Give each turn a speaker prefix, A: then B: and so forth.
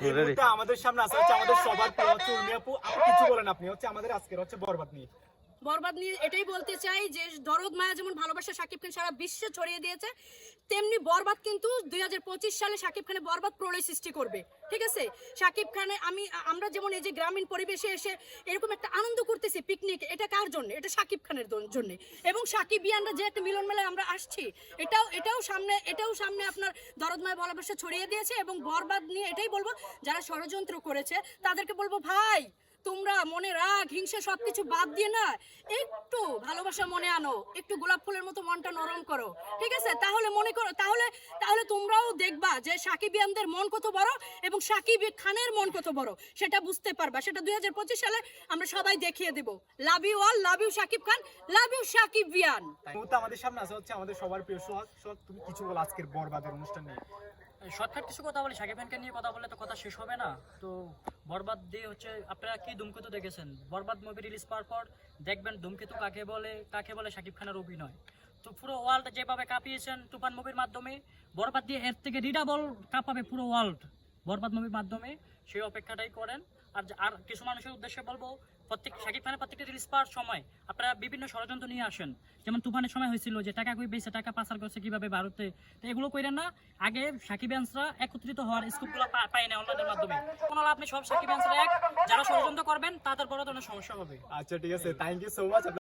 A: এই মুহূর্তে আমাদের সামনে আছে হচ্ছে আমাদের সবার প্রিয় হচ্ছে উর্মি আপু। আপু কিছু বলেন আপনি হচ্ছে আমাদের আজকের হচ্ছে বরবাদ নিয়ে।
B: বরবাদ নিয়ে এটাই বলতে চাই যে দরদ মায়া যেমন ভালোবাসা শাকিব খান সারা বিশ্বে ছড়িয়ে দিয়েছে, তেমনি বরবাদ কিন্তু 2025 সালে শাকিব খানের বরবাদ প্রলয় সৃষ্টি করবে। ঠিক আছে, শাকিব খানে আমরা যেমন এই যে গ্রামীণ পরিবেশে এসে এরকম একটা আনন্দ করতেছি পিকনিক, এটা কার জন্য? এটা শাকিব খানের জন্য। এবং শাকিব ইয়ানরা যে একটা মিলন মেলায় আমরা আসছি, এটাও সামনে আপনার দরদ মায়া ভালোবাসা ছড়িয়ে দিয়েছে। এবং বরবাদ নিয়ে এটাই বলবো, যারা ষড়যন্ত্র করেছে তাদেরকে বলবো, ভাই তোমরা মনে রাগ হিংসা সবকিছু বাদ দিয়ে না একটু ভালোবাসা মনে আনো, একটু গোলাপ ফুলের মতো মনটা নরম করো। ঠিক আছে, তাহলে মনে করো, তাহলে তোমরাও দেখবা যে সাকিবিয়ানদের মন কত বড় এবং সাকিব খানের মন কত বড়, সেটা বুঝতে পারবা। সেটা 2025 সালে আমরা সবাই দেখিয়ে দেব। Love you all, love you Shakib Khan, love you Shakibian.
A: এই মুহূর্তে আমাদের সামনে আছে হচ্ছে আমাদের সবার প্রিয় সোহাগ। সোহাগ তুমি কিছু বলো আজকের বরবাদের অনুষ্ঠান নিয়ে।
C: শর্টকাট কিছু কথা বলি, শাকিব খানকে নিয়ে কথা বললে তো কথা শেষ হবে না। তো বরবাদ দিয়ে হচ্ছে আপনারা কি ধূমকেতু দেখেছেন, বরবাদ মুভি রিলিজ পাওয়ার পর দেখবেন ধূমকেতু কাকে বলে শাকিব খানের অভিনয়। তো পুরো ওয়ার্ল্ড যেভাবে কাঁপিয়েছেন তুফান মুভির মাধ্যমে, বরবাদ দিয়ে এর থেকে রিডাবল কাঁপাবে পুরো ওয়ার্ল্ড বরবাদ মুভির মাধ্যমে। সেই অপেক্ষাটাই করেন। আর কিছু মানুষের উদ্দেশ্যে বলবো, শাকিব খানের প্রত্যেকটা রিলিজ পাওয়ার সময় আপনারা বিভিন্ন ষড়যন্ত্র নিয়ে আসেন। যেমন তুফানের সময় হয়েছিল যে টাকা কই পেয়েছে, টাকা পাচার করছে কিভাবে ভারতে, তো এগুলো করেন না। আগে সাকিবিয়ানসরা একত্রিত হওয়ার স্কোপগুলো পায় না অনলাইনের মাধ্যমে। কোনো আপনি সব সাকিবিয়ানসরা যারা ষড়যন্ত্র করবেন তাদের বড় ধরনের সমস্যা হবে।
A: আচ্ছা ঠিক আছে, থ্যাংক ইউ সো মাচ।